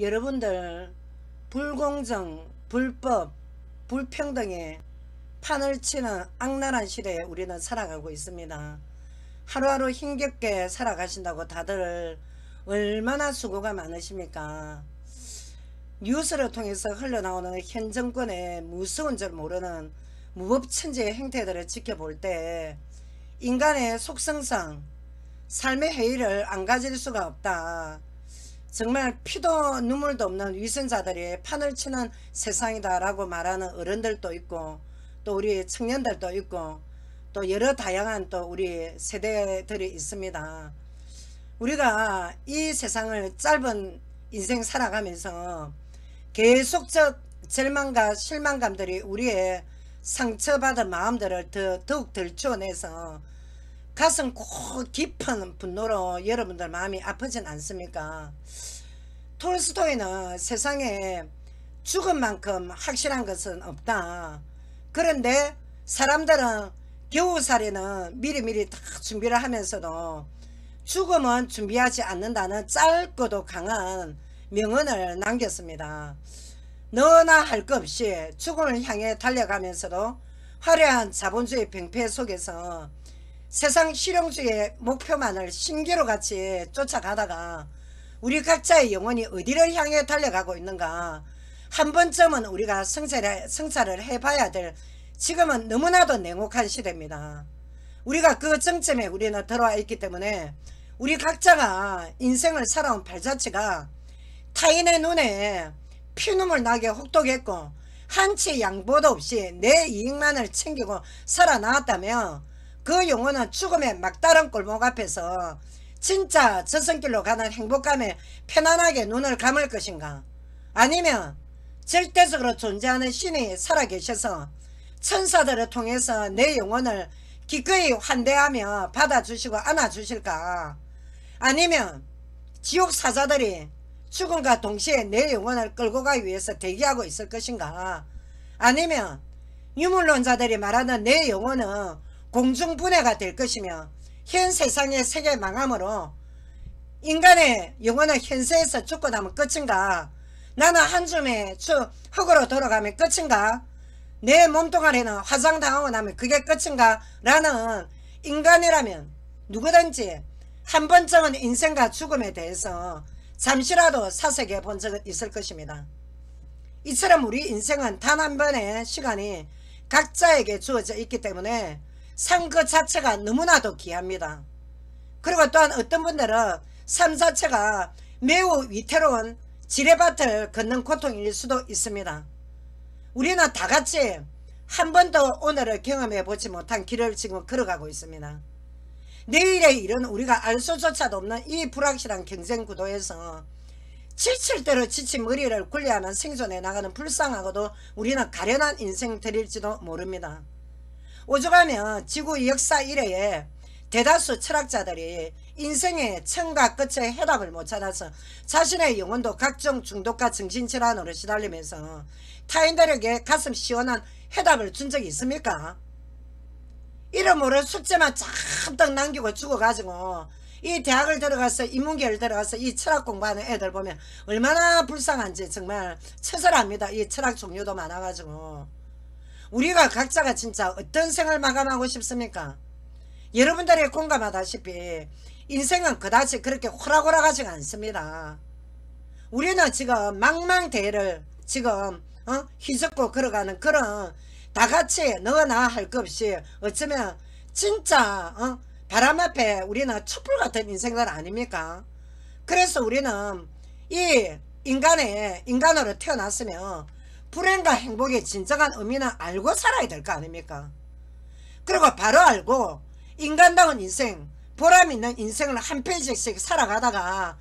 여러분들 불공정, 불법, 불평등에 판을 치는 악랄한 시대에 우리는 살아가고 있습니다. 하루하루 힘겹게 살아가신다고 다들 얼마나 수고가 많으십니까? 뉴스를 통해서 흘러나오는 현 정권의 무서운 줄 모르는 무법천지의 행태들을 지켜볼 때 인간의 속성상 삶의 해이를 안 가질 수가 없다. 정말 피도 눈물도 없는 위선자들이 판을 치는 세상이다 라고 말하는 어른들도 있고, 또 우리 청년들도 있고, 또 여러 다양한 또 우리 세대들이 있습니다. 우리가 이 세상을 짧은 인생 살아가면서 계속적 절망과 실망감들이 우리의 상처받은 마음들을 더욱 들추어내서 가슴 꼭 깊은 분노로 여러분들 마음이 아프진 않습니까? 톨스토이는 세상에 죽은 만큼 확실한 것은 없다. 그런데 사람들은 겨우살이는 미리미리 다 준비를 하면서도 죽음은 준비하지 않는다는 짧고도 강한 명언을 남겼습니다. 너나 할 것 없이 죽음을 향해 달려가면서도 화려한 자본주의 병폐 속에서 세상 실용주의의 목표만을 신기루같이 쫓아가다가 우리 각자의 영혼이 어디를 향해 달려가고 있는가 한 번쯤은 우리가 성찰을 해봐야 될 지금은 너무나도 냉혹한 시대입니다. 우리가 그 정점에 우리는 들어와 있기 때문에 우리 각자가 인생을 살아온 발자취가 타인의 눈에 피눈물 나게 혹독했고 한치 양보도 없이 내 이익만을 챙기고 살아나왔다면 그 영혼은 죽음의 막다른 골목 앞에서 진짜 저승길로 가는 행복감에 편안하게 눈을 감을 것인가? 아니면 절대적으로 존재하는 신이 살아계셔서 천사들을 통해서 내 영혼을 기꺼이 환대하며 받아주시고 안아주실까? 아니면 지옥 사자들이 죽음과 동시에 내 영혼을 끌고 가기 위해서 대기하고 있을 것인가? 아니면 유물론자들이 말하는 내 영혼은 공중분해가 될 것이며 현 세상의 세계 망함으로 인간의 영혼은 현세에서 죽고 나면 끝인가? 나는 한 줌의 흙으로 돌아가면 끝인가? 내 몸뚱아리는 화장당하고 나면 그게 끝인가? 라는 인간이라면 누구든지 한 번쯤은 인생과 죽음에 대해서 잠시라도 사색해 본 적은 있을 것입니다. 이처럼 우리 인생은 단 한 번의 시간이 각자에게 주어져 있기 때문에 삶 그 자체가 너무나도 귀합니다. 그리고 또한 어떤 분들은 삶 자체가 매우 위태로운 지뢰밭을 걷는 고통일 수도 있습니다. 우리는 다같이 한 번도 오늘을 경험해 보지 못한 길을 지금 걸어가고 있습니다. 내일의 일은 우리가 알 수조차도 없는 이 불확실한 경쟁 구도에서 지칠 대로 지친 머리를 굴려하는 생존해 나가는 불쌍하고도 우리는 가련한 인생들일지도 모릅니다. 오죽하면 지구 역사 이래에 대다수 철학자들이 인생의 처음과 끝의 해답을 못 찾아서 자신의 영혼도 각종 중독과 정신질환으로 시달리면서 타인들에게 가슴 시원한 해답을 준 적이 있습니까? 이름 모를 숙제만 잔뜩 남기고 죽어가지고 이 대학을 들어가서 인문계를 들어가서 이 철학 공부하는 애들 보면 얼마나 불쌍한지 정말 처절합니다. 이 철학 종류도 많아가지고 우리가 각자가 진짜 어떤 생을 마감하고 싶습니까? 여러분들이 공감하다시피 인생은 그다지 그렇게 호락호락하지가 않습니다. 우리는 지금 망망대해를 지금 휘젓고 걸어가는 그런 다같이 너나 할 것 없이 어쩌면 진짜 바람 앞에 우리는 촛불 같은 인생들 아닙니까? 그래서 우리는 이 인간으로 태어났으면 불행과 행복의 진정한 의미는 알고 살아야 될 거 아닙니까? 그리고 바로 알고 인간다운 인생, 보람 있는 인생을 한 페이지씩 살아가다가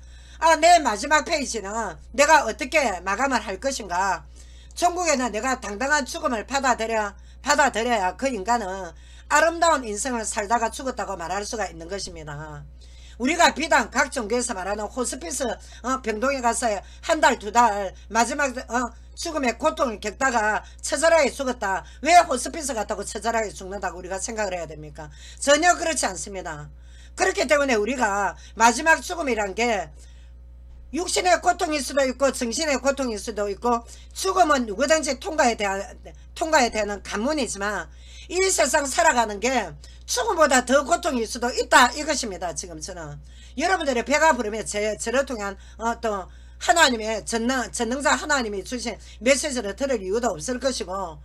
내 마지막 페이지는 내가 어떻게 마감을 할 것인가? 종국에는 내가 당당한 죽음을 받아들여야 그 인간은 아름다운 인생을 살다가 죽었다고 말할 수가 있는 것입니다. 우리가 비단 각 종교에서 말하는 호스피스 병동에 가서 한 달, 두 달 마지막 죽음의 고통을 겪다가 처절하게 죽었다. 왜 호스피스 갔다고 처절하게 죽는다고 우리가 생각을 해야 됩니까? 전혀 그렇지 않습니다. 그렇기 때문에 우리가 마지막 죽음이란 게 육신의 고통일 수도 있고 정신의 고통일 수도 있고 죽음은 누구든지 통과해야 되는 관문이지만 이 세상 살아가는 게 죽음보다 더 고통일 수도 있다 이것입니다. 지금 저는 여러분들의 배가 부르면 저를 통한 또 하나님의 전능자 하나님이 주신 메시지를 들을 이유도 없을 것이고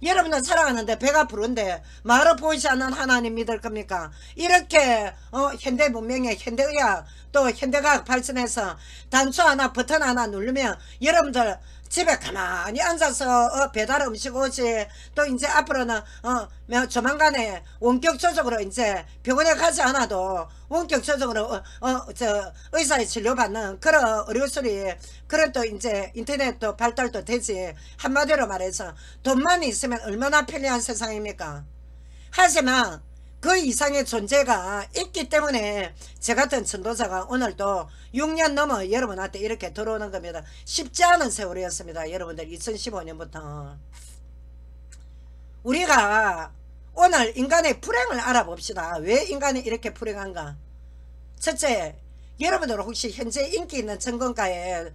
여러분들 살아가는데 배가 부른데 말을 보이지 않는 하나님 믿을 겁니까? 이렇게 현대 문명의 현대의학 또 현대과학 발전해서 단수 하나 버튼 하나 누르면 여러분들 집에 가만히 앉아서 배달 음식 오지 또 이제 앞으로는 조만간에 원격조적으로 이제 병원에 가지 않아도 원격조적으로 의사의 치료받는 그런 의료술이 그런 또 이제 인터넷도 발달도 되지. 한마디로 말해서 돈만 있으면 얼마나 편리한 세상입니까? 하지만 그 이상의 존재가 있기 때문에 저 같은 전도자가 오늘도 6년 넘어 여러분한테 이렇게 들어오는 겁니다. 쉽지 않은 세월이었습니다. 여러분들 2015년부터 우리가 오늘 인간의 불행을 알아봅시다. 왜 인간이 이렇게 불행한가? 첫째, 여러분들 혹시 현재 인기 있는 정권가에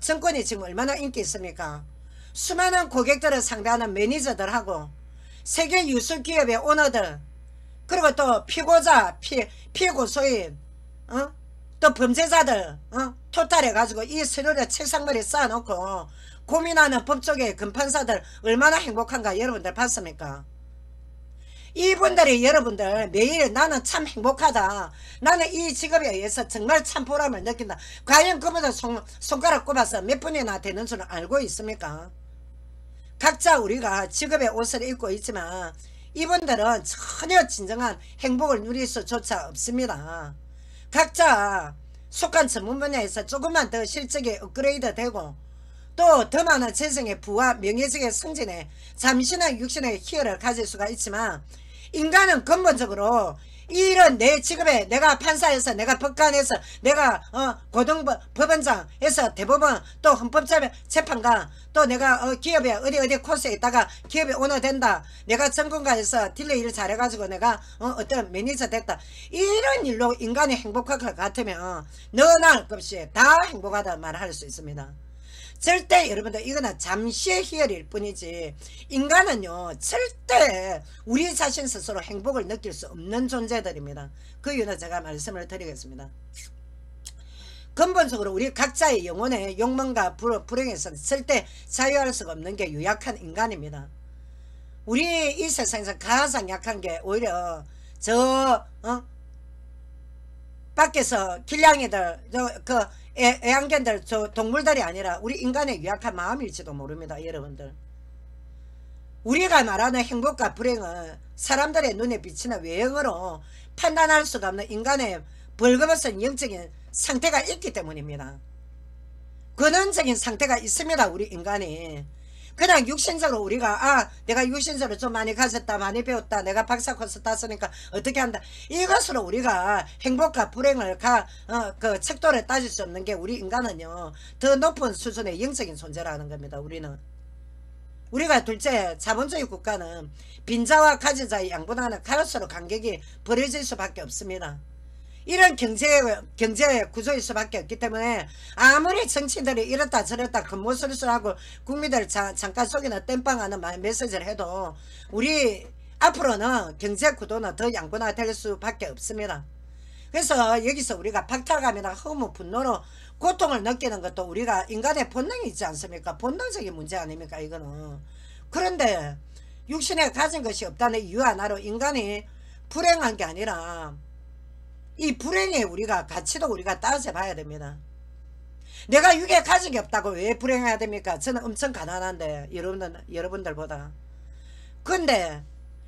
정권이 지금 얼마나 인기 있습니까? 수많은 고객들을 상대하는 매니저들하고 세계 유수 기업의 오너들 그리고 또 피고자 피고소인 또 범죄자들 토탈해가지고 이 서류를 책상머리에 쌓아놓고 고민하는 법조계의 금판사들 얼마나 행복한가 여러분들 봤습니까? 이분들이 여러분들 매일 나는 참 행복하다. 나는 이 직업에 의해서 정말 참 보람을 느낀다. 과연 그분들 손가락 꼽아서 몇 분이나 되는 줄은 알고 있습니까? 각자 우리가 직업의 옷을 입고 있지만 이분들은 전혀 진정한 행복을 누릴 수조차 없습니다. 각자 속한 전문 분야에서 조금만 더 실적이 업그레이드 되고 또 더 많은 재성의 부와 명예적인 승진에 잠시나 육신의 희열을 가질 수가 있지만 인간은 근본적으로 이런 내 직업에 내가 판사에서 내가 법관에서 내가 고등법원장에서 대법원 또 헌법재판관 또 내가 기업에 어디 코스에 있다가 기업에 오너 된다. 내가 전문가에서 딜러 일 잘해가지고 내가 어떤 매니저 됐다. 이런 일로 인간이 행복할 것 같으면 너나 할 것 없이 다 행복하다 말할 수 있습니다. 절대 여러분들 이거는 잠시의 희열일 뿐이지 인간은요 절대 우리 자신 스스로 행복을 느낄 수 없는 존재들입니다. 그 이유는 제가 말씀을 드리겠습니다. 근본적으로 우리 각자의 영혼의 욕망과 불행에서는 절대 자유할 수가 없는 게 유약한 인간입니다. 우리 이 세상에서 가장 약한 게 오히려 밖에서 길냥이들 애완견들 동물들이 아니라 우리 인간의 유약한 마음일지도 모릅니다. 여러분들 우리가 말하는 행복과 불행은 사람들의 눈에 비치는 외형으로 판단할 수가 없는 인간의 벌거벗은 영적인 상태가 있기 때문입니다. 근원적인 상태가 있습니다. 우리 인간이 그냥 육신적으로 우리가 내가 육신적으로 좀 많이 가졌다 많이 배웠다 내가 박사 코스 땄으니까 어떻게 한다 이것으로 우리가 행복과 불행을 그 척도를 따질 수 없는 게 우리 인간은요 더 높은 수준의 영적인 존재라는 겁니다. 우리가 둘째 자본주의 국가는 빈자와 가진 자의 양분하는 가로수로 간격이 벌어질 수밖에 없습니다. 이런 경제 구조일 수밖에 없기 때문에 아무리 정치인들이 이렇다 저렇다 겉모술술하고 국민들 잠깐 속이는 땜빵하는 메시지를 해도 우리 앞으로는 경제 구도는 더 양분화될 수밖에 없습니다. 그래서 여기서 우리가 박탈감이나 허무 분노로 고통을 느끼는 것도 우리가 인간의 본능이 있지 않습니까? 본능적인 문제 아닙니까 이거는. 그런데 육신에 가진 것이 없다는 이유 하나로 인간이 불행한 게 아니라 이 불행에 우리가 가치도 우리가 따져봐야 됩니다. 내가 육에 가진 게 없다고 왜 불행해야 됩니까? 저는 엄청 가난한데 여러분들보다. 근데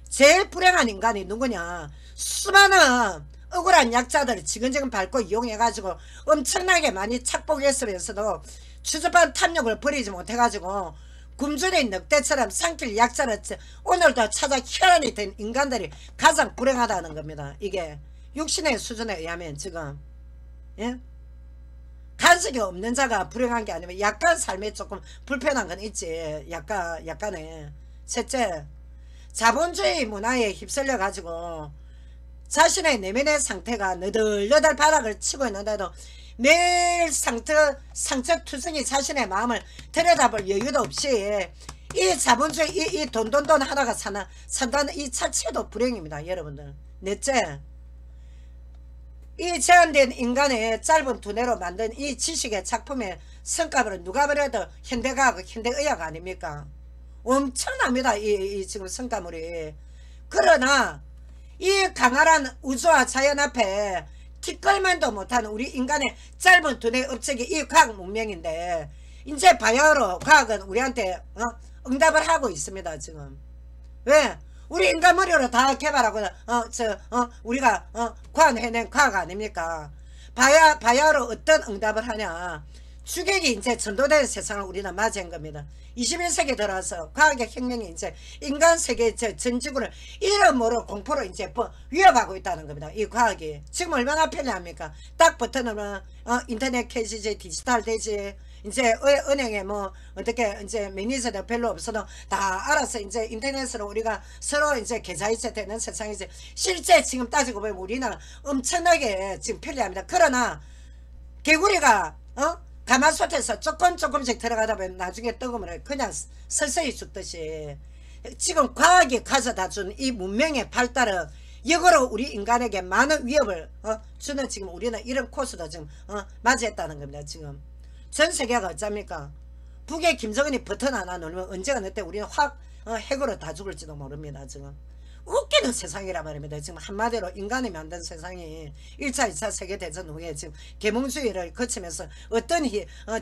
제일 불행한 인간이 누구냐? 수많은 억울한 약자들을 지근지근 밟고 이용해가지고 엄청나게 많이 착복했으면서도 추접한 탐욕을 버리지 못해가지고 굶주린 늑대처럼 삼킬 약자를 오늘도 찾아 희한이 된 인간들이 가장 불행하다는 겁니다. 이게 육신의 수준에 의하면 지금 간식이 없는 자가 불행한 게 아니면 약간 삶에 조금 불편한 건 있지. 약간의. 셋째, 자본주의 문화에 휩쓸려 가지고 자신의 내면의 상태가 너덜너덜 바닥을 치고 있는데도 매일 상처투성이 자신의 마음을 들여다볼 여유도 없이 이 자본주의 이 돈돈돈 하다가 산다는 이 자체도 불행입니다. 여러분들. 넷째, 이 제한된 인간의 짧은 두뇌로 만든 이 지식의 작품의 성과를 누가 그래도 현대과학, 현대의학 아닙니까? 엄청납니다. 이 지금 성과물이. 그러나 이 강활한 우주와 자연 앞에 티끌만도 못하는 우리 인간의 짧은 두뇌 업적이 이 과학 문명인데 이제 바야흐로 과학은 우리한테 응답을 하고 있습니다. 지금. 왜? 우리 인간 머리로 다 개발하고 우리가 과학해낸 과학 아닙니까? 바야흐로 어떤 응답을 하냐. 주객이 이제 전도된 세상을 우리는 맞이한 겁니다. 21세기 들어와서 과학의 혁명이 이제 인간 세계 전 지구를 이름으로 공포로 이제 위협하고 있다는 겁니다. 이 과학이 지금 얼마나 편리합니까? 딱 버튼으로 인터넷 캐시지, 디지털 되지. 이제 은행에 뭐 어떻게 이제 매니저도 별로 없어도 다 알아서 이제 인터넷으로 우리가 서로 이제 계좌이체 되는 세상이지. 실제 지금 따지고 보면 우리는 엄청나게 지금 편리합니다. 그러나 개구리가 가마솥에서 조금씩 들어가다 보면 나중에 뜨거우면 그냥 서서히 죽듯이 지금 과학이 가져다 준 이 문명의 발달은 역으로 우리 인간에게 많은 위협을 주는 지금 우리는 이런 코스도 지금 맞이했다는 겁니다. 지금 전 세계가 어쩝니까? 북의 김정은이 버튼 하나 누르면 언제가 어때 우리는 확 핵으로 다 죽을지도 모릅니다. 지금 웃기는 세상이라 말입니다. 지금 한마디로 인간이 만든 세상이 1차 2차 세계대전 후에 지금 계몽주의를 거치면서 어떤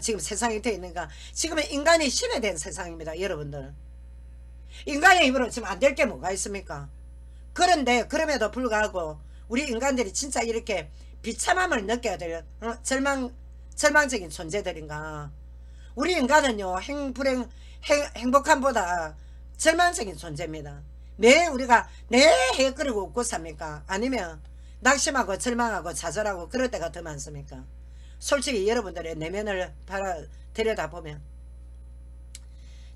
지금 세상이 되어 있는가. 지금은 인간이 신이 된 세상입니다. 여러분들. 인간의 힘으로 지금 안 될 게 뭐가 있습니까? 그런데 그럼에도 불구하고 우리 인간들이 진짜 이렇게 비참함을 느껴야 될 절망적인 존재들인가. 우리 인간은요 행복함보다 절망적인 존재입니다. 매 우리가 해 끓이고 웃고 삽니까? 아니면 낙심하고 절망하고 좌절하고 그럴 때가 더 많습니까? 솔직히 여러분들의 내면을 들여다보면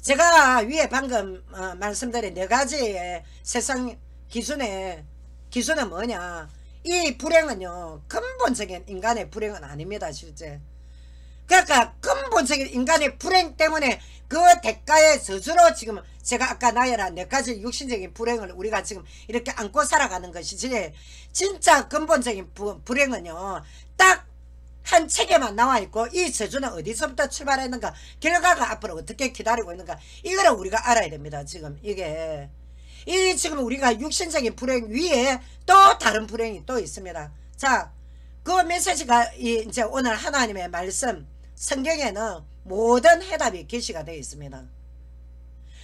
제가 위에 방금 말씀드린 4가지의 세상 기준은 뭐냐. 이 불행은요 근본적인 인간의 불행은 아닙니다. 실제. 그러니까 근본적인 인간의 불행 때문에 그 대가의 저주로 지금 제가 아까 나열한 4가지 육신적인 불행을 우리가 지금 이렇게 안고 살아가는 것이지, 진짜 근본적인 불행은요 딱 한 책에만 나와있고 이 저주는 어디서부터 출발했는가, 결과가 앞으로 어떻게 기다리고 있는가, 이거를 우리가 알아야 됩니다. 지금 이게 지금 우리가 육신적인 불행 위에 또 다른 불행이 또 있습니다. 자, 그 메시지가 이제 오늘 하나님의 말씀 성경에는 모든 해답이 게시가 되어 있습니다.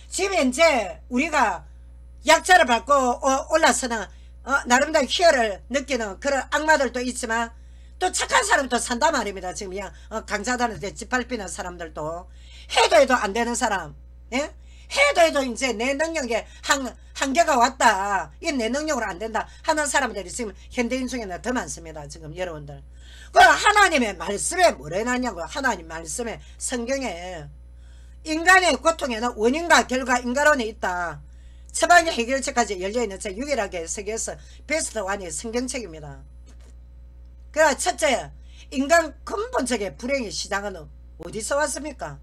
지금 이제 우리가 약자를 밟고 올라서는 나름대로 희열을 느끼는 그런 악마들도 있지만 또 착한 사람도 산단 말입니다. 지금 그냥 강자들한테 짓밟히는 사람들도, 해도 안 되는 사람, 예? 해도 이제 내 능력에 한계가 왔다, 이 내 능력으로 안 된다 하는 사람들이 지금 현대인 중에는 더 많습니다. 지금 여러분들. 그럼 하나님의 말씀에 뭐라 해놨냐고요. 하나님 말씀에, 성경에 인간의 고통에는 원인과 결과 인간론이 있다. 처방의 해결책까지 열려있는 책 유일하게 세계에서 베스트 1이 성경책입니다. 그러니까 첫째, 인간 근본적인 불행의 시작은 어디서 왔습니까?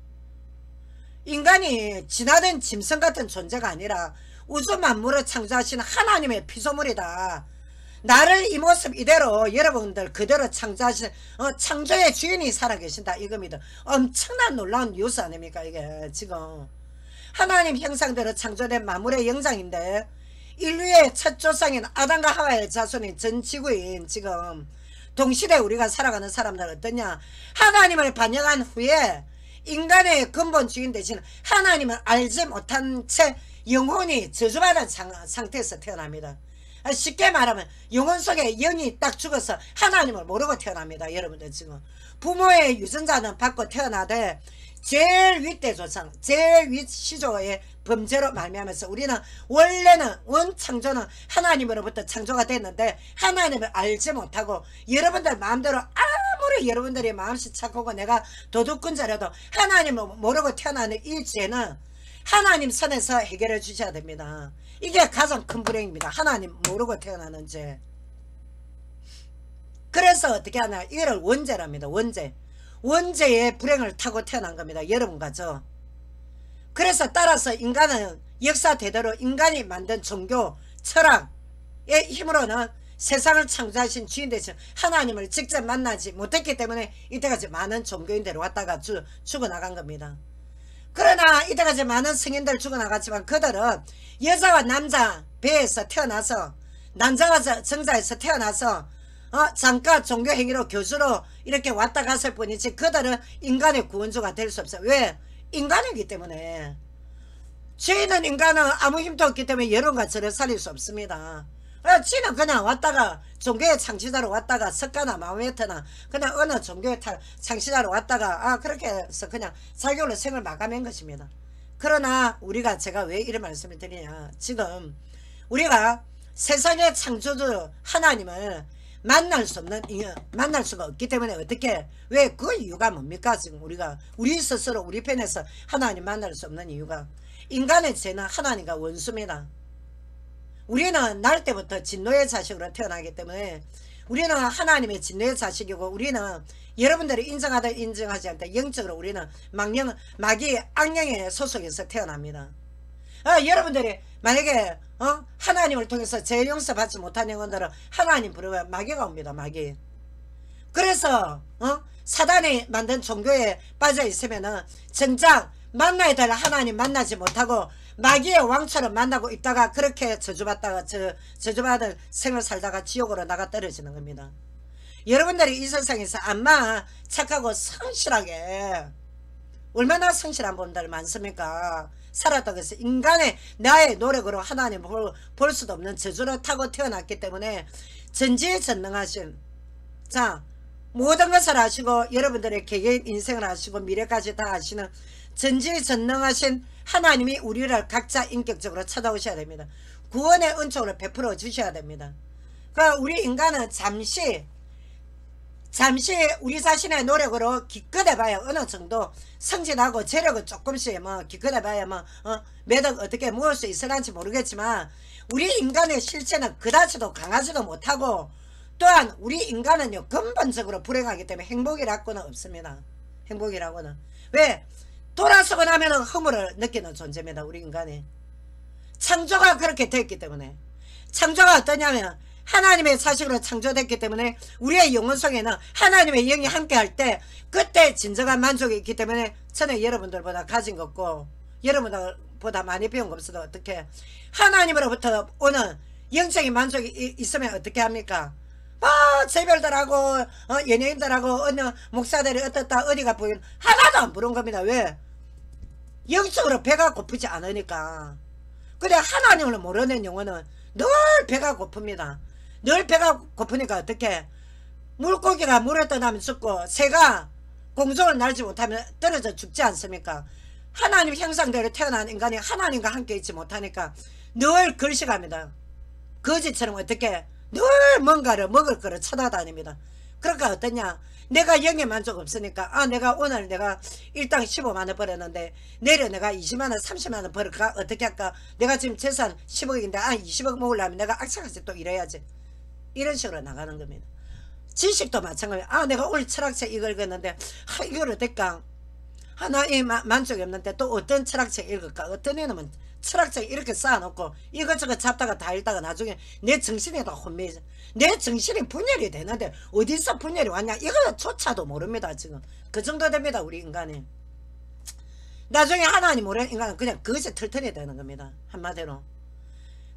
인간이 지나던 짐승 같은 존재가 아니라 우주 만물을 창조하신 하나님의 피조물이다. 나를 이 모습 이대로 여러분들 그대로 창조하신 창조의 주인이 살아계신다 이겁니다. 엄청난 놀라운 뉴스 아닙니까 이게. 지금 하나님 형상대로 창조된 만물의 영장인데 인류의 첫 조상인 아담과 하와의 자손인 전 지구인 지금 동시대에 우리가 살아가는 사람들 어떠냐. 하나님을 반영한 후에 인간의 근본 주인 대신 하나님을 알지 못한 채 영혼이 저주받은 상태에서 태어납니다. 쉽게 말하면 영혼 속에 영이 딱 죽어서 하나님을 모르고 태어납니다. 여러분들 지금 부모의 유전자는 받고 태어나되 제일 윗대 조상, 제일 윗 시조의 범죄로 말미암아서 우리는 원래는 원창조는 하나님으로부터 창조가 됐는데 하나님을 알지 못하고 여러분들 마음대로 아무리 여러분들이 마음씨 착하고 내가 도둑꾼자라도 하나님을 모르고 태어나는 이 죄는 하나님 선에서 해결해 주셔야 됩니다. 이게 가장 큰 불행입니다. 하나님 모르고 태어나는 죄. 그래서 어떻게 하냐, 이거를 원죄랍니다. 원죄의 불행을 타고 태어난 겁니다. 여러분과 저. 그래서 따라서 인간은 역사 대대로 인간이 만든 종교 철학의 힘으로는 세상을 창조하신 주인 되신 하나님을 직접 만나지 못했기 때문에 이때까지 많은 종교인들이 왔다가 죽어나간 겁니다. 그러나 이때까지 많은 성인들 죽어나갔지만 그들은 여자와 남자 배에서 태어나서 남자와 정자에서 태어나서 잠깐 종교행위로 교주로 이렇게 왔다 갔을 뿐이지 그들은 인간의 구원주가 될 수 없어요. 왜? 인간이기 때문에. 죄인은 인간은 아무 힘도 없기 때문에 여론과 저를 살릴 수 없습니다. 지는 그냥 왔다가 종교의 창시자로 왔다가 석가나 마호메트나 그냥 어느 종교의 창시자로 왔다가 그렇게 해서 그냥 자기로 생을 마감한 것입니다. 그러나 우리가 제가 왜 이런 말씀을 드리냐, 지금 우리가 세상의 창조주 하나님을 만날 수가 없기 때문에 어떻게, 왜 그 이유가 뭡니까? 지금 우리 스스로 우리 편에서 하나님 만날 수 없는 이유가, 인간의 죄는 하나님과 원수입니다. 우리는 날 때부터 진노의 자식으로 태어나기 때문에 우리는 하나님의 진노의 자식이고, 우리는 여러분들이 인정하든 인정하지 않든 영적으로 우리는 마귀 악령의 소속에서 태어납니다. 여러분들이 만약에 하나님을 통해서 죄 용서 받지 못한 영혼들은 하나님 부르면 마귀가 옵니다. 마귀. 그래서 사단이 만든 종교에 빠져 있으면은 정작 만나야 될 하나님 만나지 못하고 마귀의 왕처럼 만나고 있다가 그렇게 저주받다가 저주받은 생을 살다가 지옥으로 나가 떨어지는 겁니다. 여러분들이 이 세상에서 아마 착하고 성실하게, 얼마나 성실한 분들 많습니까? 살았다고 해서 인간의 나의 노력으로 하나님을 볼 수도 없는 저주를 타고 태어났기 때문에 전지전능하신, 자, 모든 것을 아시고 여러분들의 개개인 인생을 아시고 미래까지 다 아시는 전지전능하신 하나님이 우리를 각자 인격적으로 찾아오셔야 됩니다. 구원의 은총을 베풀어 주셔야 됩니다. 그러니까 우리 인간은 잠시 우리 자신의 노력으로 기껏해봐야 어느 정도 성진하고 재력을 조금씩 기껏해봐야 매덕 어떻게 모을 수 있을런지 모르겠지만, 우리 인간의 실체는 그다지도 강하지도 못하고, 또한 우리 인간은요 근본적으로 불행하기 때문에 행복이라고는 없습니다. 행복이라고는. 왜? 돌아서고 나면 허물을 느끼는 존재입니다. 우리 인간이. 창조가 그렇게 됐기 때문에. 창조가 어떠냐면 하나님의 자식으로 창조됐기 때문에 우리의 영혼 속에는 하나님의 영이 함께 할 때 그때 진정한 만족이 있기 때문에, 저는 여러분들보다 가진 것 없고 여러분들보다 많이 배운 것 없어도 어떻게 하나님으로부터 오는 영적인 만족이 있으면 어떻게 합니까? 제별들하고 연예인들하고 어느 목사들이 어떻다 어디가 보이는 하나도 안 부른 겁니다. 왜? 영적으로 배가 고프지 않으니까. 근데 하나님을 모르는 영혼은 늘 배가 고픕니다. 늘 배가 고프니까 어떻게, 물고기가 물에 떠나면 죽고 새가 공중을 날지 못하면 떨어져 죽지 않습니까? 하나님 형상대로 태어난 인간이 하나님과 함께 있지 못하니까 늘 걸식합니다. 거지처럼 어떻게 늘 뭔가를 먹을 거를 찾아다닙니다. 그러니까 어떠냐, 내가 영에 만족 없으니까 내가 오늘 내가 일당 15만원 벌었는데 내일 내가 20만원 30만원 벌을까, 어떻게 할까, 내가 지금 재산 10억인데 20억 먹으려면 내가 악착같이 또 일해야지, 이런 식으로 나가는 겁니다. 지식도 마찬가지예요. 내가 오늘 철학책 이걸 읽었는데 이걸 어떨까, 하나의 만족이 없는데 또 어떤 철학책 읽을까, 어떤 애는 철학책 이렇게 쌓아놓고 이것저것 잡다가 다 읽다가 나중에 내 정신이 다 혼미해져. 내 정신이 분열이 되는데 어디서 분열이 왔냐, 이거조차도 모릅니다. 지금 그 정도 됩니다. 우리 인간이. 나중에 하나님 모르는 인간은 그냥 그것이 털털이 되는 겁니다. 한마디로.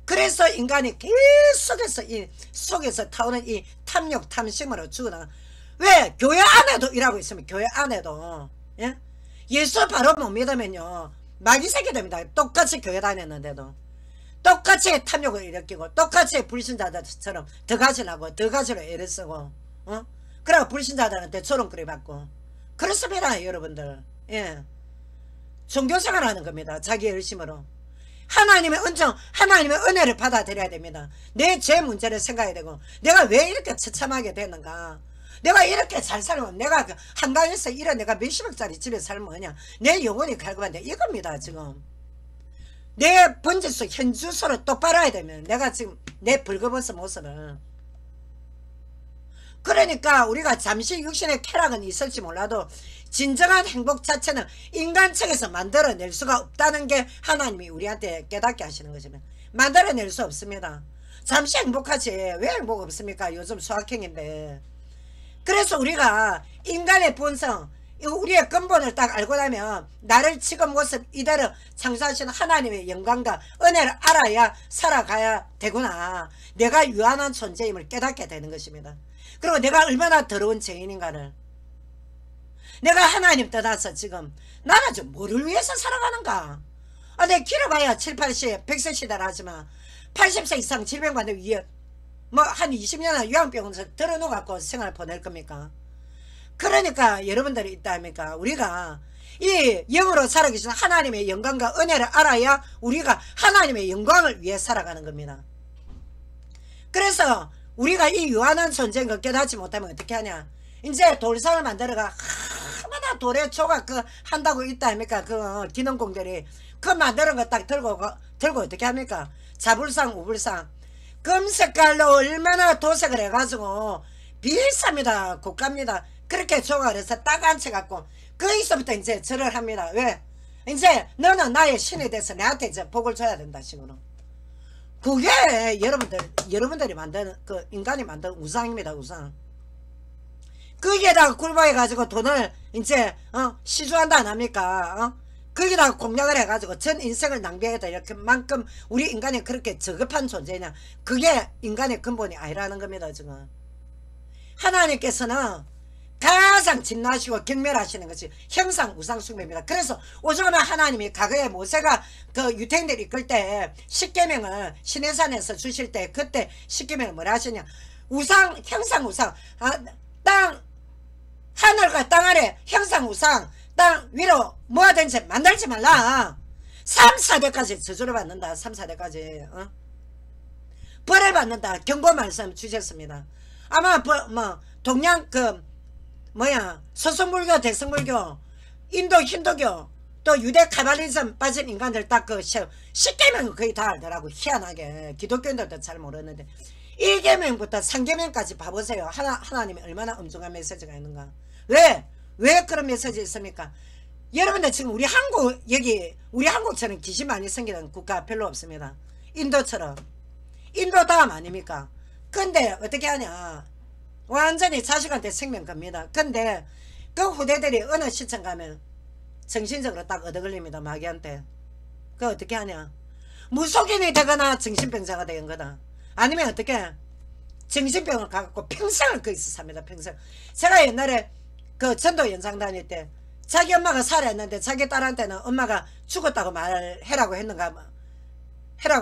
그래서 인간이 계속해서 이 속에서 타오는 이 탐욕 탐심으로 죽어나가. 왜? 교회 안에도 일하고 있으면 교회 안에도 예수 바로 못 믿으면요 마귀 새끼 됩니다. 똑같이 교회 다녔는데도 똑같이 탐욕을 일으키고 똑같이 불신자들처럼 더 가지려고 더 가지려 애를 쓰고 그리고 불신자들한테 조롱거리 받고 그렇습니다. 여러분들. 종교생활 하는 겁니다. 자기 열심으로. 하나님의 은총, 하나님의 은혜를 받아들여야 됩니다. 내 죄 문제를 생각해야 되고, 내가 왜 이렇게 처참하게 되는가, 내가 이렇게 잘 살면, 내가 한강에서 이런 내가 몇십억짜리 집에 살면 뭐냐, 내 영혼이 갈급한데 이겁니다. 지금 내 번지수 현주소를 똑바로 해야 되면, 내가 지금 내 벌거벗은 모습을, 그러니까 우리가 잠시 육신의 쾌락은 있을지 몰라도 진정한 행복 자체는 인간 측에서 만들어낼 수가 없다는 게 하나님이 우리한테 깨닫게 하시는 거지만, 만들어낼 수 없습니다. 잠시 행복하지 왜 행복 없습니까? 요즘 수학행인데. 그래서 우리가 인간의 본성, 우리의 근본을 딱 알고 나면 나를 지금 모습 이대로 창조하신 하나님의 영광과 은혜를 알아야 살아가야 되구나, 내가 유한한 존재임을 깨닫게 되는 것입니다. 그리고 내가 얼마나 더러운 죄인인가를, 내가 하나님 떠나서 지금 나는 좀 뭐를 위해서 살아가는가. 내 길어봐야 7, 80, 100세 시대를 하지만 80세 이상 질병관대 위에 뭐 한 20년은 요양병원에서 들어놓고 생활 보낼 겁니까? 그러니까 여러분들이 있다니까 우리가 이 영으로 살아계신 하나님의 영광과 은혜를 알아야 우리가 하나님의 영광을 위해 살아가는 겁니다. 그래서 우리가 이 유한한 존재인 걸 깨닫지 못하면 어떻게 하냐. 이제 돌상을 만들어가 얼마나 돌에 조각 한다고 있다 합니까? 그 기능공들이 그 만드는 거 딱 들고 어떻게 합니까? 자불상 우불상 금색깔로 얼마나 도색을 해가지고 비쌉니다. 고가입니다. 그렇게 조각을 해서 딱 앉혀갖고 거기서부터 이제 절을 합니다. 왜? 이제 너는 나의 신이 돼서 내한테 이제 복을 줘야 된다 식으로. 그게 여러분들이 만드는 그 인간이 만든 우상입니다. 우상. 거기에다가 굴복해가지고 돈을 이제 시주한다 안 합니까? 거기다가 공략을 해가지고 전 인생을 낭비하겠다 이렇게만큼 우리 인간이 그렇게 저급한 존재냐. 그게 인간의 근본이 아니라는 겁니다. 지금 하나님께서는 가장 진노하시고 경멸하시는 것이 형상 우상 숭배입니다. 그래서 오죽하면 하나님이 과거에 모세가 그 유태인들이 이끌 때 십계명을 시내산에서 주실 때 그때 십계명을 뭐라 하시냐. 우상 형상 우상 땅 하늘과 땅 아래 형상 우상 땅 위로 뭐하든지 만들지 말라. 3, 4대까지 저주를 받는다. 3, 4대까지 벌을 받는다. 경고 말씀 주셨습니다. 아마 동양 서성불교 대성불교 인도 힌두교 또 유대 카발리즘 빠진 인간들 딱 그 10계명은 거의 다 알더라고. 희한하게 기독교인들도 잘 모르는데 1계명부터 3계명까지 봐보세요. 하나님이 얼마나 엄중한 메시지가 있는가. 왜 그런 메시지 있습니까? 여러분들 지금 우리 한국처럼 귀신 많이 생기는 국가 별로 없습니다. 인도처럼. 인도 다음 아닙니까? 근데 어떻게 하냐. 완전히 자식한테 생명 겁니다. 근데 그 후대들이 어느 시점 가면 정신적으로 딱 얻어걸립니다. 마귀한테. 그 어떻게 하냐. 무속인이 되거나 정신병자가 되는 거다. 아니면 어떻게 정신병을 갖고 평생을 거기서 삽니다. 평생. 제가 옛날에 그 전도 연장 다닐 때 자기 엄마가 살아있는데 자기 딸한테는 엄마가 죽었다고 말해라고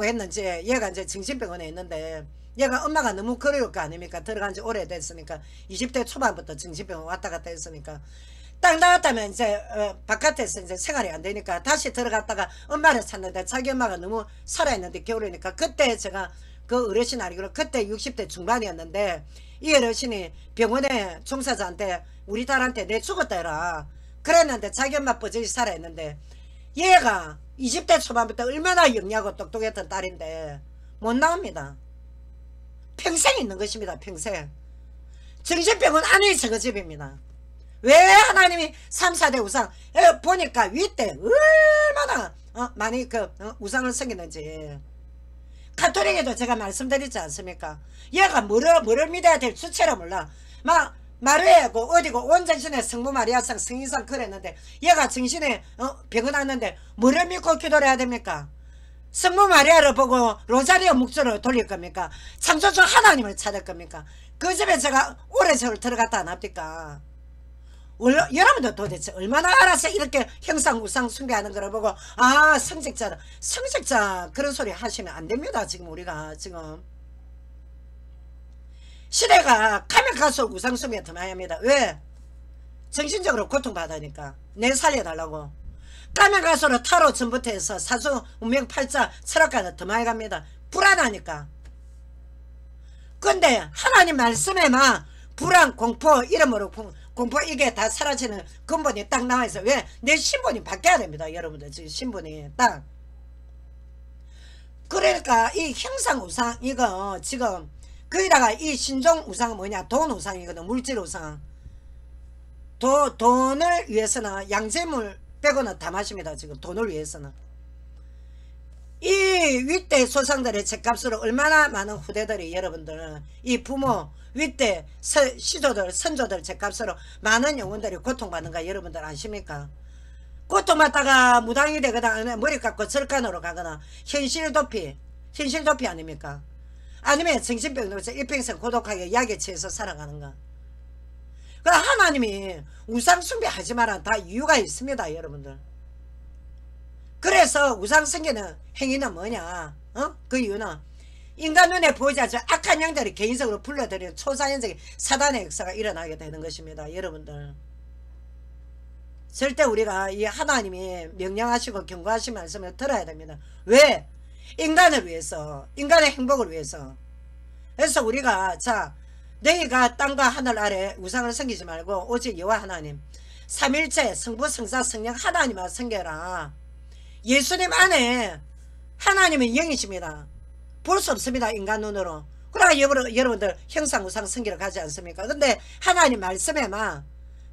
했는지 얘가 이제 정신병원에 있는데 얘가 엄마가 너무 그리울 거 아닙니까? 들어간 지 오래됐으니까 20대 초반부터 정신병원 왔다 갔다 했으니까 딱 나왔다면 이제 바깥에서 이제 생활이 안 되니까 다시 들어갔다가 엄마를 찾는데 자기 엄마가 너무 살아있는데 겨울이니까 그때 제가 그 어르신 알기로 그때 60대 중반이었는데 이 어르신이 병원에 종사자한테 우리 딸한테 내 죽었다 해라 그랬는데 자기 엄마 뻐저기 살아있는데 얘가 20대 초반부터 얼마나 영리하고 똑똑했던 딸인데 못 나옵니다. 평생 있는 것입니다. 평생. 정신병원 안에 저거 집입니다. 왜 하나님이 3, 4대 우상 보니까 위때 얼마나 많이 우상을 섬기는지. 카톨릭에도 제가 말씀드리지 않습니까? 얘가 뭐를 믿어야 될 주체를 몰라. 마르에고 어디고 온전신의 성부 마리아상 성인상 그랬는데 얘가 정신에 병원 왔는데 뭐를 믿고 기도를 해야 됩니까? 성부 마리아를 보고 로자리오 묵주를 돌릴 겁니까? 창조주 하나님을 찾을 겁니까? 그 집에 제가 오래전을 들어갔다 안 합니까? 여러분들 도대체 얼마나 알아서 이렇게 형상 우상 숭배하는 걸 보고 성직자 그런 소리 하시면 안 됩니다. 지금 우리가 지금 시대가 가면 갈수록 우상 숭배 더 많이 합니다. 왜? 정신적으로 고통받으니까 내 살려달라고. 가면 갈수록 타로 전부터 해서 사주 운명 팔자 철학가는 더 많이 갑니다. 불안하니까. 근데 하나님 말씀에만 불안 공포 이름으로 공포 이게 다 사라지는 근본이 딱 나와있어. 왜? 내 신분이 바뀌어야 됩니다. 여러분들 지금 신분이 딱. 그러니까 이 형상 우상 이거 지금 거기다가 이 신종 우상은 뭐냐? 돈 우상이거든. 물질 우상. 돈을 위해서는 양재물 빼고는 다 마십니다. 지금 돈을 위해서는. 이 윗대 조상들의 죗값으로 얼마나 많은 후대들이 여러분들 이 부모 윗대 시조들 선조들 죗값으로 많은 영혼들이 고통받는가 여러분들 아십니까? 고통받다가 무당이 되거나 머리 깎고 절간으로 가거나 현실 도피 아닙니까? 아니면 정신병으로 일평생 고독하게 약에 취해서 살아가는가? 그럼 하나님이 우상 숭배하지 마라 다 이유가 있습니다 여러분들. 그래서 우상 섬기는 행위는 뭐냐? 그 이유는 인간 눈에 보이지 않죠. 악한 영들이 개인적으로 불러들이는 초자연적인 사단의 역사가 일어나게 되는 것입니다 여러분들. 절대 우리가 이 하나님이 명령하시고 경고하신 말씀을 들어야 됩니다. 왜? 인간을 위해서, 인간의 행복을 위해서. 그래서 우리가 자 너희가 땅과 하늘 아래 우상을 섬기지 말고 오직 여호와 하나님 삼일체 성부 성자 성령 하나님만 섬겨라. 예수님 안에 하나님은 영이십니다. 볼 수 없습니다 인간 눈으로. 그러니까 여러분들 형상 우상 섬기러 가지 않습니까? 근데 하나님 말씀에만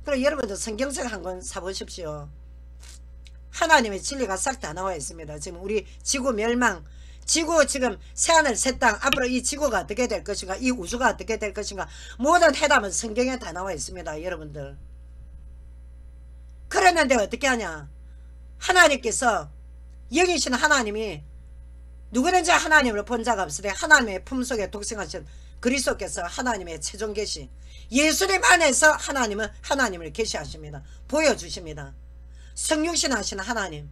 그럼 여러분들 성경책 한 권 사보십시오. 하나님의 진리가 싹 다 나와 있습니다. 지금 우리 지구 멸망, 지구 지금 새하늘 새 땅, 앞으로 이 지구가 어떻게 될 것인가, 이 우주가 어떻게 될 것인가, 모든 해답은 성경에 다 나와 있습니다 여러분들. 그랬는데 어떻게 하냐? 하나님께서 영이신 하나님이 누구든지 하나님을 본 자가 없으되 하나님의 품속에 독생하신 그리스도께서 하나님의 최종 계시 예수님 안에서 하나님은 하나님을 계시하십니다. 보여주십니다. 성육신 하시는 하나님.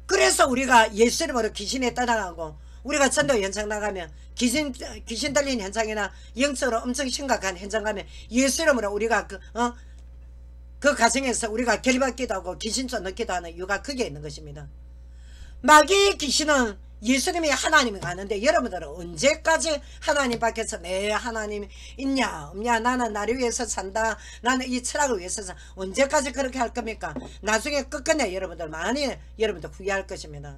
그래서 우리가 예수님으로 귀신에 떠나가고 우리가 전도 현장 나가면 귀신 들린 현장이나 영적으로 엄청 심각한 현장 가면 예수 이름으로 우리가 그 가정에서 우리가 결박기도 하고 귀신 쫓기도 하는 이유가 거기에 있는 것입니다. 마귀 귀신은 예수님이 하나님이 가는데 여러분들은 언제까지 하나님 밖에서 내 하나님 있냐 없냐 나는 나를 위해서 산다 나는 이 철학을 위해서 산다 언제까지 그렇게 할 겁니까? 나중에 끝끝내 여러분들 많이 여러분들 후회할 것입니다.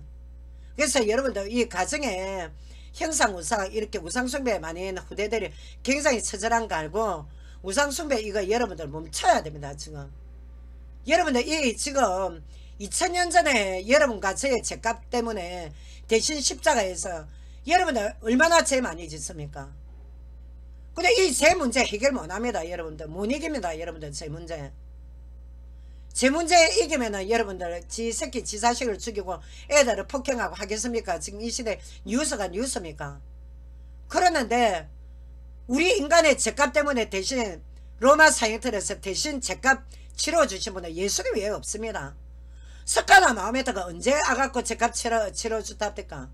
그래서 여러분들 이 가정에 형상우상 이렇게 우상숭배 많이 있는 후대들이 굉장히 처절한 거 알고 우상숭배 이거 여러분들 멈춰야 됩니다. 지금 여러분들 이 지금 2000년 전에 여러분과 저의 죄값 때문에 대신 십자가에서 여러분들 얼마나 죄 많이 짓습니까? 근데 이 죄 문제 해결 못합니다. 여러분들 못 이깁니다. 여러분들 죄 문제 이기면은 여러분들 지 새끼 지 자식을 죽이고 애들을 폭행하고 하겠습니까? 지금 이 시대 뉴스가 뉴스입니까? 그러는데 우리 인간의 죄값 때문에 대신 로마 사형틀에서 대신 죄값 치러주신 분은 예수님 외에 없습니다. 석가나 마음에다가 언제 아갖고 죄값 치러주답니까?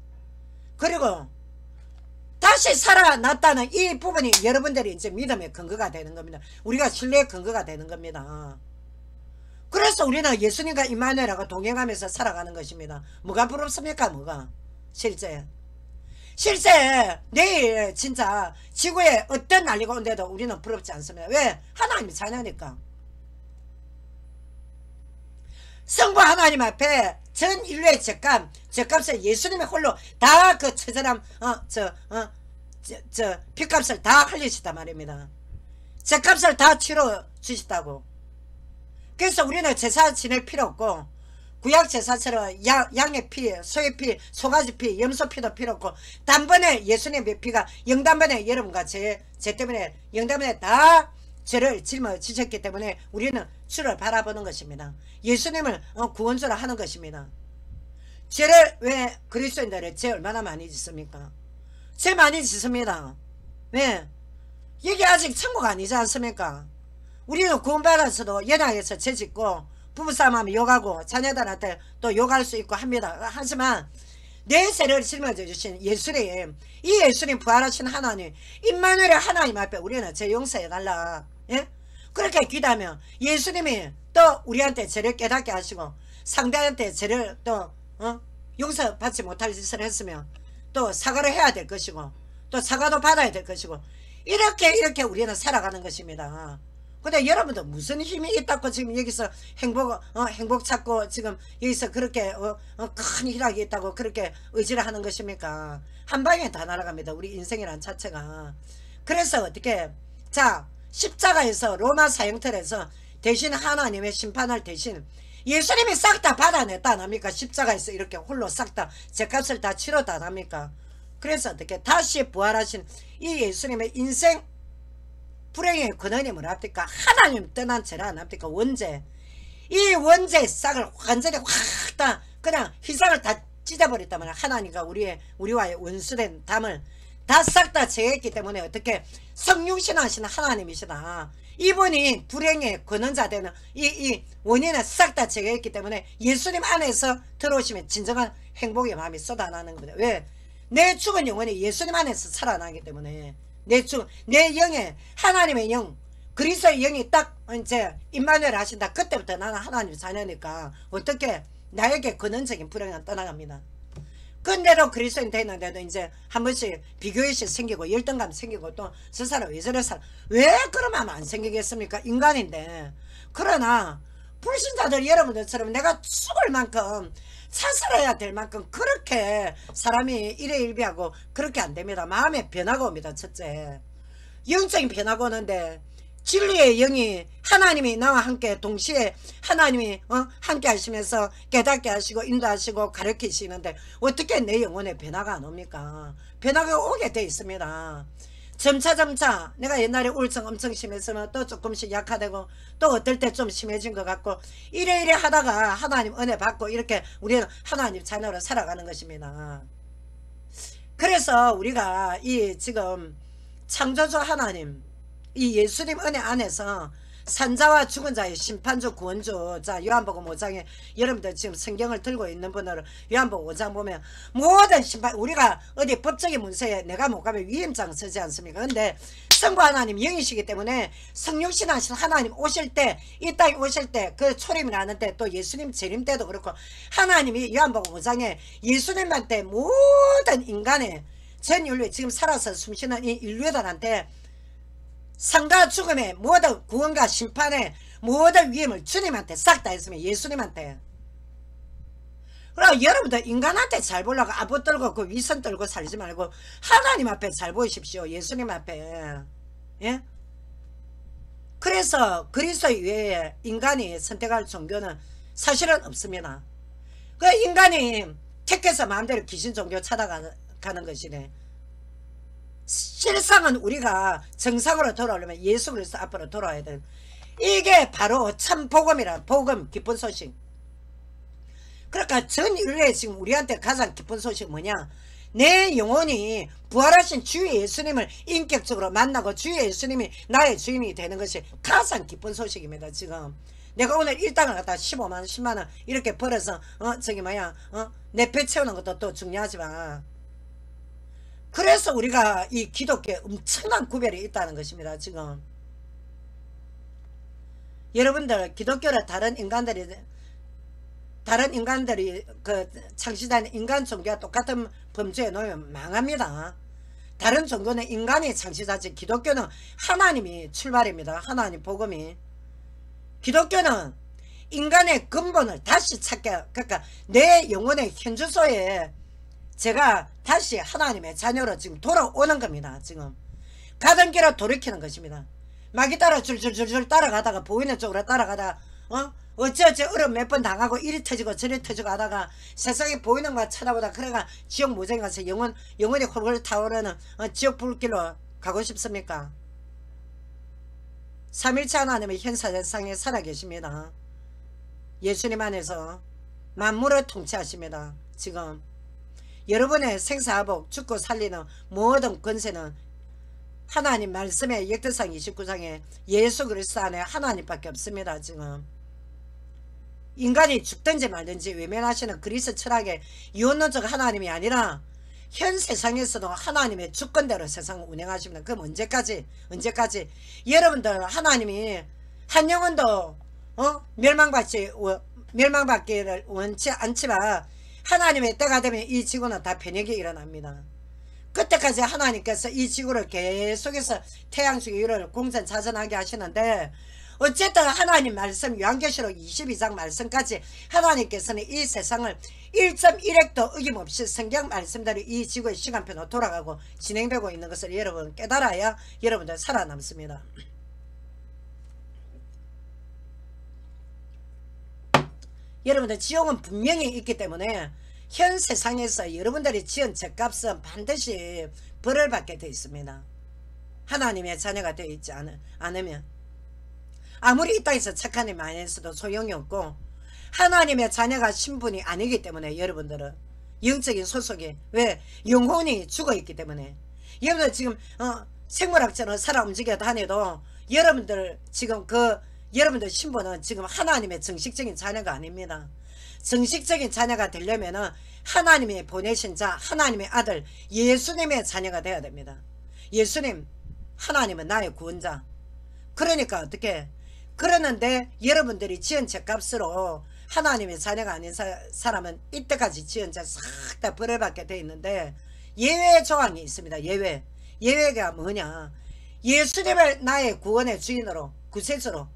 그리고 다시 살아났다는 이 부분이 여러분들이 이제 믿음의 근거가 되는 겁니다. 우리가 신뢰의 근거가 되는 겁니다. 그래서 우리는 예수님과 임마누엘하고 동행하면서 살아가는 것입니다. 뭐가 부럽습니까? 뭐가? 실제 내일 진짜 지구에 어떤 난리가 온데도 우리는 부럽지 않습니다. 왜? 하나님이 자녀니까. 성부 하나님 앞에 전 인류의 죄값을 예수님의 홀로 다 그 처절함 핏값을 다 흘리시단 말입니다. 죄값을 다 치러 주시다고. 그래서 우리는 제사 지낼 필요 없고 구약 제사처럼 양의 피, 소의 피, 소가지 피, 염소 피도 필요 없고 단번에 예수님의 피가 영단번에 여러분과 제 때문에 영단번에 다 죄를 짊어지셨기 때문에 우리는 주를 바라보는 것입니다. 예수님을 구원주로 하는 것입니다. 죄를 왜 그리스도인들의 죄 얼마나 많이 짓습니까? 죄 많이 짓습니다. 왜? 이게 아직 천국 아니지 않습니까? 우리는 구원받아서도 연약해서 죄 짓고 부부싸움하면 욕하고 자녀들한테 또 욕할 수 있고 합니다. 하지만 내 죄를 짊어져 주신 예수님, 이 예수님 부활하신 하나님, 임마누엘 하나님 앞에 우리는 죄 용서해달라. 예? 그렇게 기도하면 예수님이 또 우리한테 죄를 깨닫게 하시고 상대한테 죄를 또 용서받지 못할 짓을 했으면 또 사과를 해야 될 것이고 또 사과도 받아야 될 것이고 이렇게 우리는 살아가는 것입니다. 근데 여러분들 무슨 힘이 있다고 지금 여기서 행복 찾고 지금 여기서 그렇게 큰 희락이 있다고 그렇게 의지를 하는 것입니까? 한 방에 다 날아갑니다. 우리 인생이란 자체가. 그래서 어떻게 자 십자가에서 로마 사형틀에서 대신 하나님의 심판을 대신 예수님이 싹 다 받아냈다 안 합니까? 십자가에서 이렇게 홀로 싹 다 죄값을 다 치렀다 안 합니까? 그래서 어떻게 다시 부활하신 이 예수님의 인생 불행의 근원이 뭐랍니까? 하나님 떠난 죄라 안 합니까? 원죄. 이 원죄의 싹을 완전히 확 다 그냥 희생을 다 찢어버렸다면 하나님과 우리와의 원수된 담을 다 싹 다 제했기 때문에 어떻게 성육신하시는 하나님이시다. 이분이 불행의 근원자 되는 이 원인을 싹 다 제거했기 때문에 예수님 안에서 들어오시면 진정한 행복의 마음이 쏟아나는 겁니다. 왜? 내 죽은 영혼이 예수님 안에서 살아나기 때문에 내 영에 하나님의 영 그리스도의 영이 딱 이제 임마누엘 하신다. 그때부터 나는 하나님 자녀니까 어떻게 나에게 근원적인 불행은 떠나갑니다. 근데도 그리스도인 되는데도 이제 한 번씩 비교의식 생기고 열등감 생기고 또 저 사람 왜 저래 사람 왜 그러면 안 생기겠습니까? 인간인데. 그러나 불신자들 여러분들처럼 내가 죽을 만큼 사살해야 될 만큼 그렇게 사람이 일회일비하고 그렇게 안 됩니다. 마음에 변화가 옵니다. 첫째 영적인 변화가 오는데 진리의 영이 하나님이 나와 함께 동시에 하나님이 함께 하시면서 깨닫게 하시고 인도하시고 가르치시는데 어떻게 내 영혼에 변화가 안 옵니까? 변화가 오게 돼 있습니다. 점차 내가 옛날에 우울증 엄청 심했으면 또 조금씩 약화되고 또 어떨 때 좀 심해진 것 같고 이래 하다가 하나님 은혜 받고 이렇게 우리는 하나님 자녀로 살아가는 것입니다. 그래서 우리가 이 지금 창조주 하나님 이 예수님 은혜 안에서 산자와 죽은 자의 심판주 구원주 자 요한복음 5장에 여러분들 지금 성경을 들고 있는 분들은 요한복음 5장 보면 모든 심판 우리가 어디 법적인 문서에 내가 못 가면 위임장 쓰지 않습니까? 근데 성부 하나님 영이시기 때문에 성육신 하신 하나님 오실 때 이 땅에 오실 때 그 초림이 나는데 또 예수님 재림 때도 그렇고 하나님이 요한복음 5장에 예수님한테 모든 인간의 전 인류 지금 살아서 숨쉬는 이 인류들한테 상과 죽음의 모든 구원과 심판의 모든 위임을 주님한테 싹 다 했으면 예수님한테. 그럼 여러분들 인간한테 잘 보려고 아부 떨고 그 위선 떨고 살지 말고 하나님 앞에 잘 보이십시오. 예수님 앞에. 예? 그래서 그리스도 외에 인간이 선택할 종교는 사실은 없습니다. 그 인간이 택해서 마음대로 귀신 종교 찾아가는 것이네. 실상은 우리가 정상으로 돌아오려면 예수 그리스도 앞으로 돌아와야 돼. 이게 바로 참 복음이란 복음 기쁜 소식. 그러니까 전 인류에 지금 우리한테 가장 기쁜 소식이 뭐냐? 내 영혼이 부활하신 주 예수님을 인격적으로 만나고 주 예수님이 나의 주인이 되는 것이 가장 기쁜 소식입니다. 지금 내가 오늘 일당을 갖다 15만원 10만원 이렇게 벌어서 내 배 채우는 것도 또 중요하지만 그래서 우리가 이 기독교에 엄청난 구별이 있다는 것입니다. 지금 여러분들 기독교를 다른 인간들이 그 창시자는 인간 종교와 똑같은 범주에 놓으면 망합니다. 다른 종교는 인간이 창시자지 기독교는 하나님이 출발입니다. 하나님 복음이. 기독교는 인간의 근본을 다시 찾게 그러니까 내 영혼의 현주소에 제가 다시 하나님의 자녀로 지금 돌아오는 겁니다. 지금 가던 길을 돌이키는 것입니다. 마귀 따라 줄줄줄줄 따라가다가 보이는 쪽으로 따라가다가 어찌어찌 얼음 몇 번 당하고 이리 터지고 저리 터지고 하다가 세상에 보이는 거 찾아보다 그래가 지옥 무정 가서 영원히 홀홀 타오르는 지옥 불길로 가고 싶습니까? 삼일체 하나님의 현사 세상에 살아계십니다. 예수님 안에서 만물을 통치하십니다. 지금 여러분의 생사화복 죽고 살리는 모든 권세는 하나님 말씀의 역대상 29장에 예수 그리스도 안에 하나님밖에 없습니다. 지금 인간이 죽든지 말든지 외면하시는 그리스 철학의 유언론적 하나님이 아니라 현 세상에서도 하나님의 주권대로 세상을 운영하십니다. 그럼 언제까지 여러분들 하나님이 한 영혼도 멸망받기를 원치 않지만 하나님의 때가 되면 이 지구는 다 변혁이 일어납니다. 그때까지 하나님께서 이 지구를 계속해서 태양축의 유를 공전자전하게 하시는데 어쨌든 하나님 말씀 요한계시록 22장 말씀까지 하나님께서는 이 세상을 1.1핵도 어김없이 성경 말씀대로 이 지구의 시간표로 돌아가고 진행되고 있는 것을 여러분 깨달아야 여러분들 살아남습니다. 여러분들 지옥은 분명히 있기 때문에 현 세상에서 여러분들이 지은 죄값은 반드시 벌을 받게 되어 있습니다. 하나님의 자녀가 되어 있지 않으면 아무리 이 땅에서 착한 일 많이 했어도 소용이 없고 하나님의 자녀가 신분이 아니기 때문에 여러분들은 영적인 소속이 왜 영혼이 죽어있기 때문에 여러분들 지금 생물학적으로 살아 움직여 다녀도 여러분들 지금 여러분들 신분은 지금 하나님의 정식적인 자녀가 아닙니다. 정식적인 자녀가 되려면은 하나님이 보내신 자 하나님의 아들 예수님의 자녀가 되어야 됩니다. 예수님 하나님은 나의 구원자. 그러니까 어떻게 그러는데 여러분들이 지은 죄값으로 하나님의 자녀가 아닌 사람은 이때까지 지은 죄 싹 다 벌을 받게 되어 있는데 예외 조항이 있습니다. 예외가 뭐냐, 예수님을 나의 구원의 주인으로 구세주로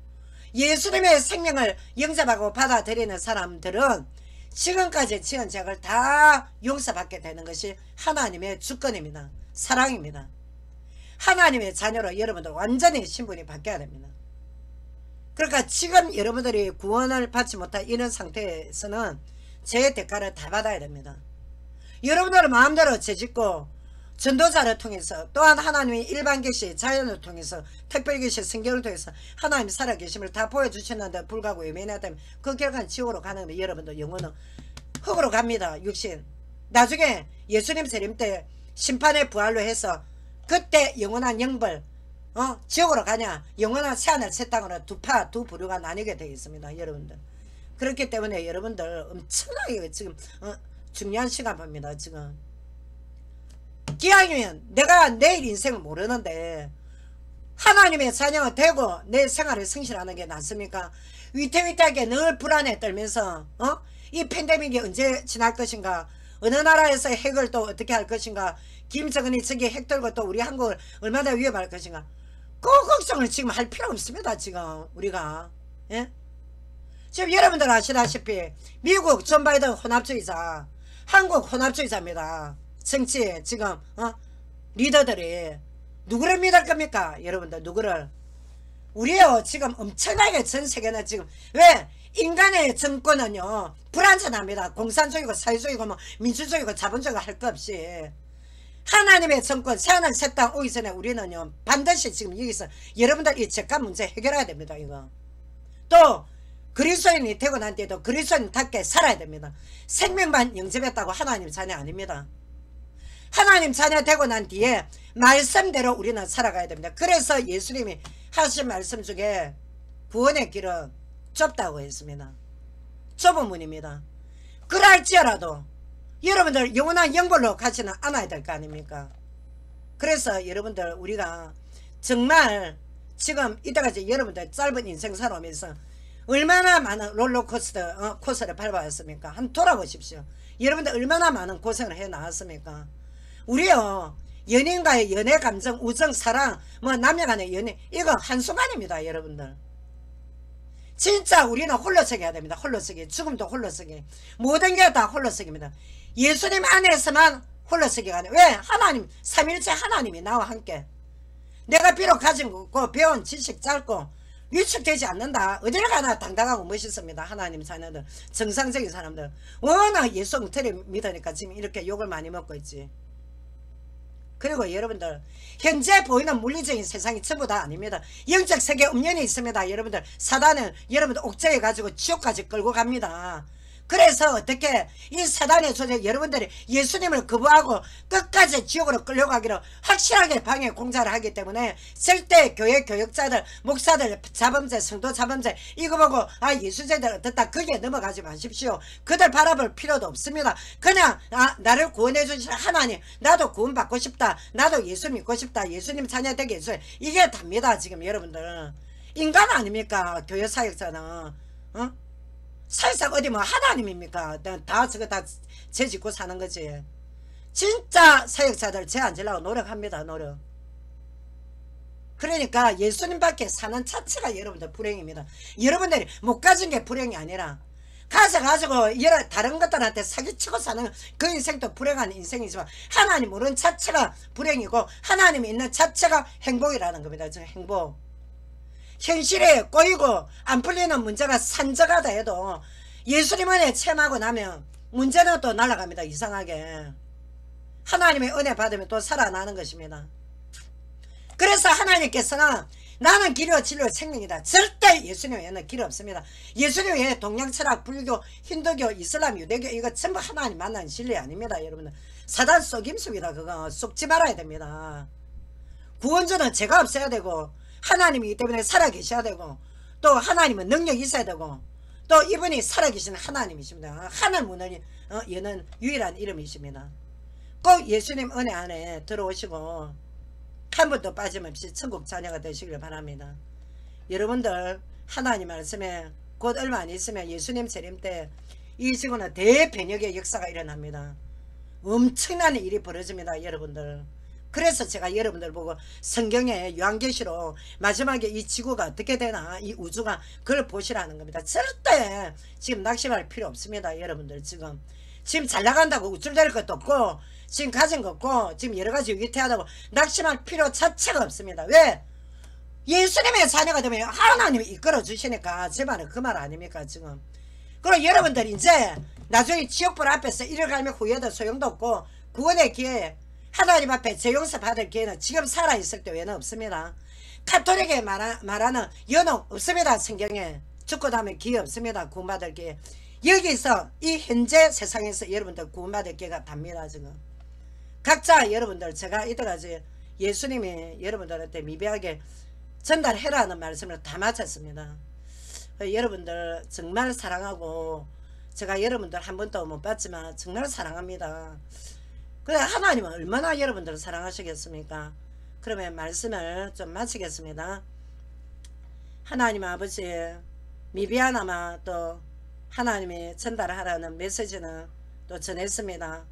예수님의 생명을 영접하고 받아들이는 사람들은 지금까지 지은 죄를 다 용서받게 되는 것이 하나님의 주권입니다. 사랑입니다. 하나님의 자녀로 여러분들 완전히 신분이 바뀌어야 됩니다. 그러니까 지금 여러분들이 구원을 받지 못한 이런 상태에서는 죄의 대가를 다 받아야 됩니다. 여러분들은 마음대로 죄짓고 전도자를 통해서 또한 하나님의 일반 계시 자연을 통해서 특별계시 성경을 통해서 하나님 살아계심을 다 보여주셨는데 불구하고 외면하다면 그 결과는 지옥으로 가는 거면 여러분들 영혼은 흙으로 갑니다. 육신. 나중에 예수님 재림 때 심판의 부활로 해서 그때 영원한 영벌 지옥으로 가냐 영원한 새하늘 새 땅으로 두 부류가 나뉘게 되어 있습니다. 여러분들. 그렇기 때문에 여러분들 엄청나게 지금 중요한 시간입니다. 지금 기왕이면 내가 내일 인생을 모르는데 하나님의 자녀가 되고 내 생활을 성실하는 게 낫습니까? 위태위태하게 늘 불안에 떨면서 이 팬데믹이 언제 지날 것인가, 어느 나라에서 핵을 또 어떻게 할 것인가, 김정은이 저기 핵 들고 또 우리 한국을 얼마나 위협할 것인가, 그 걱정을 지금 할 필요 없습니다. 지금 우리가 지금 여러분들 아시다시피 미국 존 바이든 혼합주의자, 한국 혼합주의자입니다. 정치 지금 리더들이 누구를 믿을 겁니까? 여러분들 누구를? 우리요 지금 엄청나게 전 세계는 지금 왜 인간의 정권은요 불완전합니다. 공산주의고 사회주의고 뭐 민주주의고 자본주의고 할 것 없이 하나님의 정권 새하늘 새 땅 오기 전에 우리는요 반드시 지금 여기서 여러분들 이 죄값 문제 해결해야 됩니다. 이거 또 그리스도인이 되고 난 뒤에도 그리스도인답게 살아야 됩니다. 생명만 영접했다고 하나님 자녀 아닙니다. 하나님 자녀 되고 난 뒤에 말씀대로 우리는 살아가야 됩니다. 그래서 예수님이 하신 말씀 중에 구원의 길은 좁다고 했습니다. 좁은 문입니다. 그럴지라도 여러분들 영원한 영벌로 가지는 않아야 될 거 아닙니까? 그래서 여러분들 우리가 정말 지금 이때까지 여러분들 짧은 인생 살아오면서 얼마나 많은 롤러코스터 코스를 밟아왔습니까? 한번 돌아보십시오. 여러분들 얼마나 많은 고생을 해 나왔습니까? 우리요 연인과의 연애 감정 우정 사랑 뭐 남녀간의 연애 이거 한순간입니다. 여러분들 진짜 우리는 홀로서기 해야 됩니다. 홀로서기 죽음도 홀로서기 모든 게 다 홀로서기입니다. 예수님 안에서만 홀로서기가 아니에요. 왜? 하나님 삼일째 하나님이 나와 함께 내가 비록 가진 거 배운 지식 짧고 위축되지 않는다. 어디를 가나 당당하고 멋있습니다. 하나님 자녀들 정상적인 사람들 워낙 예수 엉터리 믿으니까 지금 이렇게 욕을 많이 먹고 있지. 그리고 여러분들 현재 보이는 물리적인 세상이 전부 다 아닙니다. 영적 세계 음연이 있습니다. 여러분들 사단을 여러분들 옥죄해 가지고 지옥까지 끌고 갑니다. 그래서 어떻게 이 사단의 조직 여러분들이 예수님을 거부하고 끝까지 지옥으로 끌려가기로 확실하게 방해 공작을 하기 때문에 절대 교회 교역자들 목사들 자범죄 성도 자범죄 이거 보고 예수제들 어떻다 거기에 넘어가지 마십시오. 그들 바라볼 필요도 없습니다. 그냥 나를 구원해 주신 하나님 나도 구원받고 싶다. 나도 예수 믿고 싶다. 예수님 자녀 되게 해주세요. 이게 답니다. 지금 여러분들 인간 아닙니까? 교회 사역자는 사실상 어디 뭐 하나님입니까? 다 저거 다 죄 짓고 사는 거지. 진짜 사역자들 죄 안 지려고 노력합니다. 노력. 그러니까 예수님밖에 사는 자체가 여러분들 불행입니다. 여러분들이 못 가진 게 불행이 아니라 가져가지고 여러 다른 것들한테 사기치고 사는 그 인생도 불행한 인생이지만 하나님 모르는 자체가 불행이고 하나님이 있는 자체가 행복이라는 겁니다. 저 행복. 현실에 꼬이고 안 풀리는 문제가 산적하다 해도 예수님 은혜 체험하고 나면 문제는 또 날아갑니다. 이상하게. 하나님의 은혜 받으면 또 살아나는 것입니다. 그래서 하나님께서는 나는 길이요 진리요 생명이다. 절대 예수님 외에는 길 없습니다. 예수님 외에 동양철학, 불교, 힌두교, 이슬람, 유대교 이거 전부 하나님 만난 진리 아닙니다. 여러분들 사단 속임수입니다. 그거 속지 말아야 됩니다. 구원주는 죄가 없어야 되고 하나님이기 때문에 살아계셔야 되고 또 하나님은 능력이 있어야 되고 또 이분이 살아계신 하나님이십니다. 하늘 문을 여는 유일한 이름이십니다. 꼭 예수님 은혜 안에 들어오시고 한 번도 빠짐없이 천국 자녀가 되시길 바랍니다. 여러분들 하나님 말씀에 곧 얼마 안 있으면 예수님 재림 때 이 지구는 대변혁의 역사가 일어납니다. 엄청난 일이 벌어집니다. 여러분들. 그래서 제가 여러분들 보고 성경에 요한계시로 마지막에 이 지구가 어떻게 되나 이 우주가 그걸 보시라는 겁니다. 절대 지금 낙심할 필요 없습니다. 여러분들 지금 잘 나간다고 우쭐댈 것도 없고 지금 가진 거 없고 지금 여러가지 위태하다고 낙심할 필요 자체가 없습니다. 왜? 예수님의 자녀가 되면 하나님이 이끌어 주시니까 제 말은 그 말 아닙니까 지금. 그리고 여러분들 이제 나중에 지옥불 앞에서 이를 갈면 후회도 소용도 없고 구원의 기회 하나님 앞에 죄 용서 받을 기회는 지금 살아있을 때 외에는 없습니다. 카톨릭에 말하는 연옥 없습니다. 성경에 죽고 나면 기회 없습니다. 구원받을 기회. 여기서 이 현재 세상에서 여러분들 구원받을 기회가 답니다. 지금 각자 여러분들 제가 이때까지 예수님이 여러분들한테 미비하게 전달해라는 말씀을 다 마쳤습니다. 여러분들 정말 사랑하고 제가 여러분들 한 번도 못 봤지만 정말 사랑합니다. 그래 하나님은 얼마나 여러분들을 사랑하시겠습니까? 그러면 말씀을 좀 마치겠습니다. 하나님 아버지 미비하나마 또 하나님이 전달하라는 메시지는 또 전했습니다.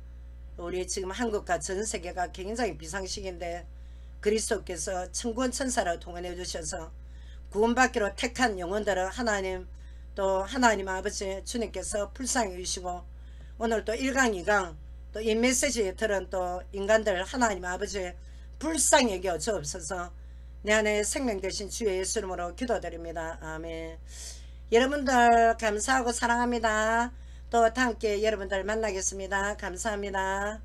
우리 지금 한국과 전 세계가 굉장히 비상식인데 그리스도께서 천군 천사를 동원해 주셔서 구원받기로 택한 영혼들을 하나님 또 하나님 아버지 주님께서 불쌍히 여기시고 오늘 또 1강 2강 또 이 메시지에 들은 또 인간들 하나님 아버지 불쌍히 여겨 주옵소서. 내 안에 생명 되신 주의 예수 이름으로 기도드립니다. 아멘. 여러분들 감사하고 사랑합니다. 또 다음기회에 여러분들 만나겠습니다. 감사합니다.